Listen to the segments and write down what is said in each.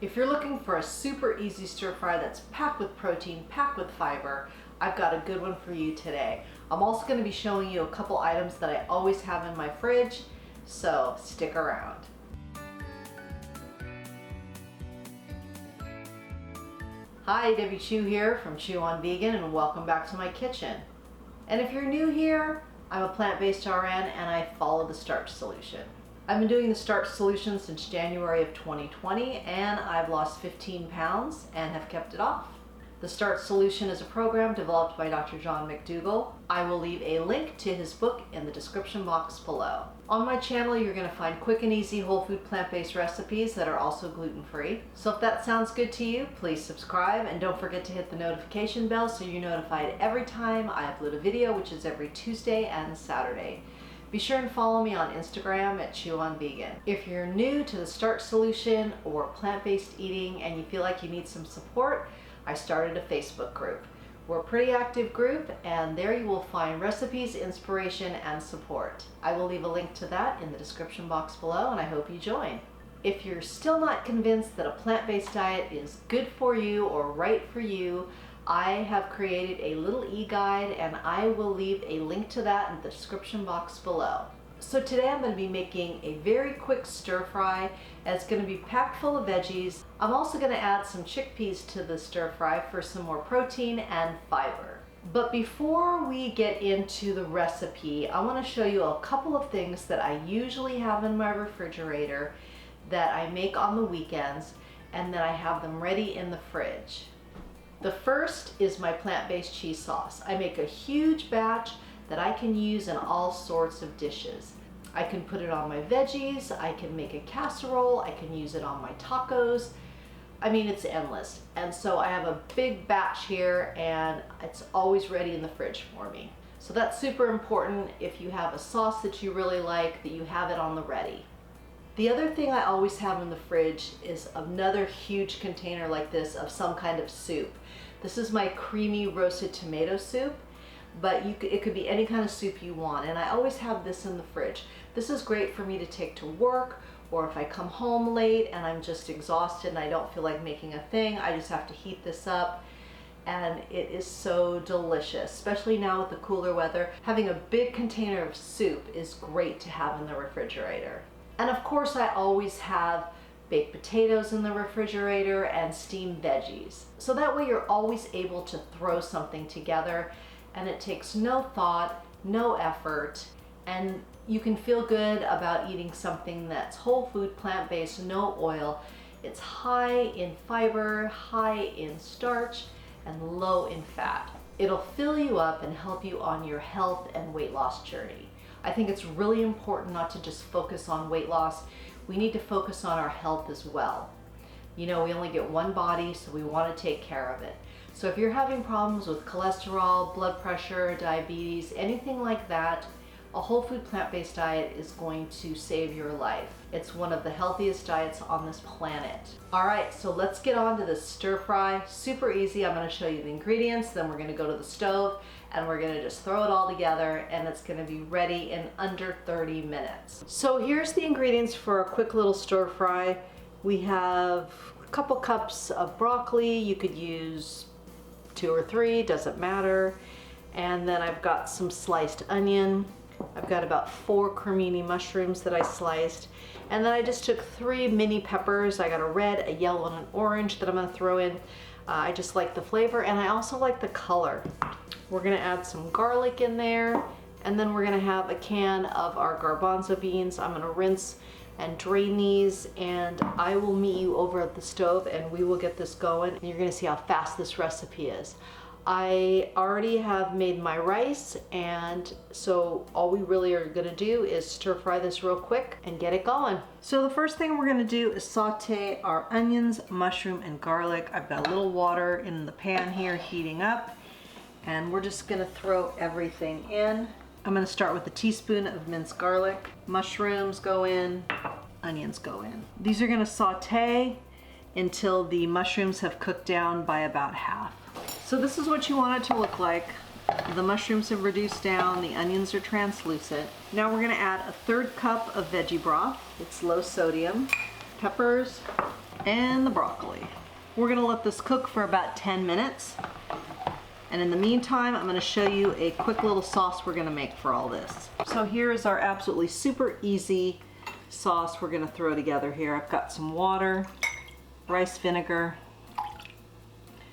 If you're looking for a super easy stir fry that's packed with protein, packed with fiber, I've got a good one for you today. I'm also going to be showing you a couple items that I always have in my fridge, so stick around. Hi, Debbie Chu here from Chew on Vegan, and welcome back to my kitchen. And if you're new here, I'm a plant-based RN and I follow the Starch solution. I've been doing the Starch solution since January of 2020 and I've lost 15 pounds and have kept it off. The Starch solution is a program developed by Dr. John McDougall. I will leave a link to his book in the description box below. On my channel, you're going to find quick and easy whole food plant-based recipes that are also gluten-free. So if that sounds good to you, please subscribe and don't forget to hit the notification bell so you're notified every time I upload a video, which is every Tuesday and Saturday. Be sure and follow me on Instagram at Chew on Vegan. If you're new to the Starch solution or plant-based eating and you feel like you need some support, I started a Facebook group. We're a pretty active group and there you will find recipes, inspiration, and support. I will leave a link to that in the description box below and I hope you join. If you're still not convinced that a plant-based diet is good for you or right for you, I have created a little e-guide and I will leave a link to that in the description box below. So today I'm going to be making a very quick stir fry and it's going to be packed full of veggies. I'm also going to add some chickpeas to the stir fry for some more protein and fiber. But before we get into the recipe, I want to show you a couple of things that I usually have in my refrigerator that I make on the weekends and that I have them ready in the fridge. The first is my plant-based cheese sauce. I make a huge batch that I can use in all sorts of dishes. I can put it on my veggies, I can make a casserole, I can use it on my tacos. I mean, it's endless. And so I have a big batch here and it's always ready in the fridge for me. So that's super important if you have a sauce that you really like, that you have it on the ready. The other thing I always have in the fridge is another huge container like this of some kind of soup. This is my creamy roasted tomato soup, but it could be any kind of soup you want, and I always have this in the fridge. This is great for me to take to work, or if I come home late and I'm just exhausted and I don't feel like making a thing, I just have to heat this up, and it is so delicious, especially now with the cooler weather. Having a big container of soup is great to have in the refrigerator. And of course, I always have baked potatoes in the refrigerator and steamed veggies. So that way you're always able to throw something together and it takes no thought, no effort, and you can feel good about eating something that's whole food, plant-based, no oil. It's high in fiber, high in starch, and low in fat. It'll fill you up and help you on your health and weight loss journey. I think it's really important not to just focus on weight loss. We need to focus on our health as well. You know, we only get one body, so we want to take care of it. So if you're having problems with cholesterol, blood pressure, diabetes, anything like that, a whole food plant-based diet is going to save your life. It's one of the healthiest diets on this planet. All right, so let's get on to this stir fry. Super easy. I'm going to show you the ingredients, then we're going to go to the stove and we're going to just throw it all together and it's going to be ready in under 30 minutes. So here's the ingredients for a quick little stir fry. We have a couple cups of broccoli. You could use 2 or 3, doesn't matter. And then I've got some sliced onion. I've got about 4 cremini mushrooms that I sliced. And then I just took 3 mini peppers. I got a red, a yellow, and an orange that I'm gonna throw in. I just like the flavor and I also like the color. We're gonna add some garlic in there, and then we're gonna have a can of our garbanzo beans. I'm gonna rinse and drain these, and I will meet you over at the stove and we will get this going. And you're gonna see how fast this recipe is. I already have made my rice, and so all we really are gonna do is stir fry this real quick and get it going. So the first thing we're gonna do is saute our onions, mushroom, and garlic. I've got a little water in the pan here heating up, and we're just gonna throw everything in. I'm gonna start with a teaspoon of minced garlic. Mushrooms go in, onions go in. These are gonna saute until the mushrooms have cooked down by about half. So this is what you want it to look like. The mushrooms have reduced down, the onions are translucent. Now we're gonna add a 1/3 cup of veggie broth. It's low sodium. Peppers, and the broccoli. We're gonna let this cook for about 10 minutes. And in the meantime, I'm gonna show you a quick little sauce we're gonna make for all this. So here is our absolutely super easy sauce we're gonna throw together here. I've got some water, rice vinegar,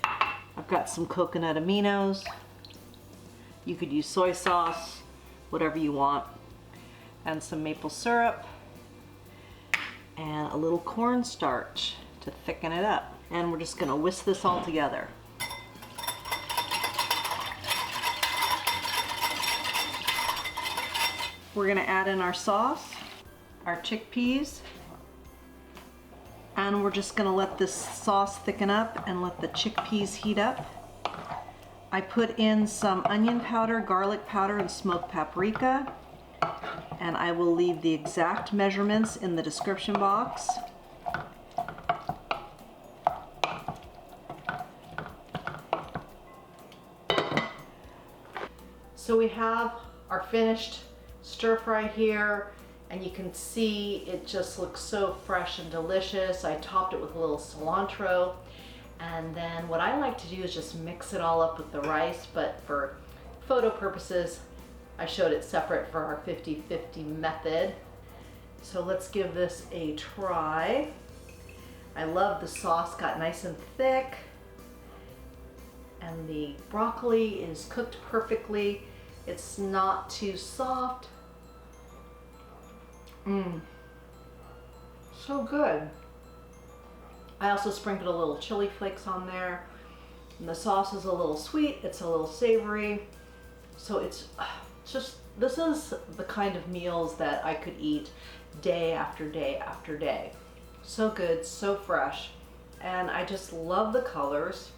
I've got some coconut aminos. You could use soy sauce, whatever you want, and some maple syrup, and a little cornstarch to thicken it up. And we're just gonna whisk this all together. We're gonna add in our sauce, our chickpeas, and we're just gonna let this sauce thicken up and let the chickpeas heat up. I put in some onion powder, garlic powder, and smoked paprika, and I will leave the exact measurements in the description box. So we have our finished stir fry here, and you can see it just looks so fresh and delicious. I topped it with a little cilantro, and then what I like to do is just mix it all up with the rice, but for photo purposes I showed it separate for our 50-50 method. So let's give this a try. I love the sauce, got nice and thick, and the broccoli is cooked perfectly. It's not too soft. So good. I also sprinkled a little chili flakes on there. And the sauce is a little sweet, it's a little savory. So it's just, this is the kind of meals that I could eat day after day after day. So good, so fresh. And I just love the colors.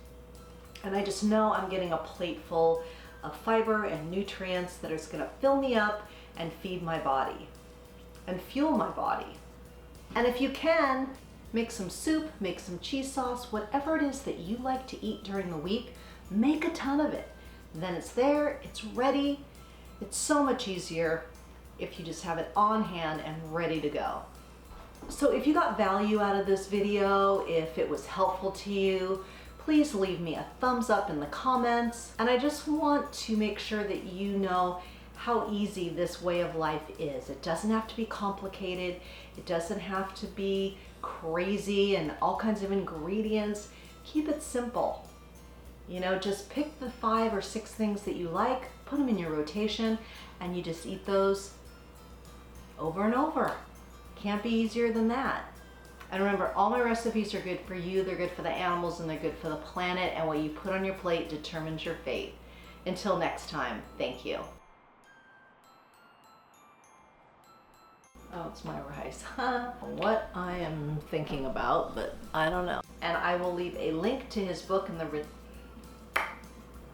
And I just know I'm getting a plate full of fiber and nutrients that is gonna fill me up and feed my body and fuel my body. And if you can, make some soup, make some cheese sauce, whatever it is that you like to eat during the week, make a ton of it. Then it's there, it's ready. It's so much easier if you just have it on hand and ready to go. So if you got value out of this video, if it was helpful to you, please leave me a thumbs up in the comments. And I just want to make sure that you know how easy this way of life is. It doesn't have to be complicated. It doesn't have to be crazy and all kinds of ingredients. Keep it simple. You know, just pick the 5 or 6 things that you like, put them in your rotation, and you just eat those over and over. Can't be easier than that. And remember, all my recipes are good for you, they're good for the animals, and they're good for the planet, and what you put on your plate determines your fate. Until next time, thank you. Oh, it's my rice. What I am thinking about, but I don't know. And I will leave a link to his book in the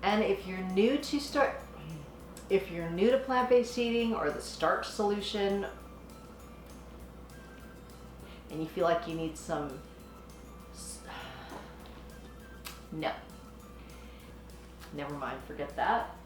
and if you're new to plant-based eating or the starch solution, and you feel like you need some, no, never mind, forget that.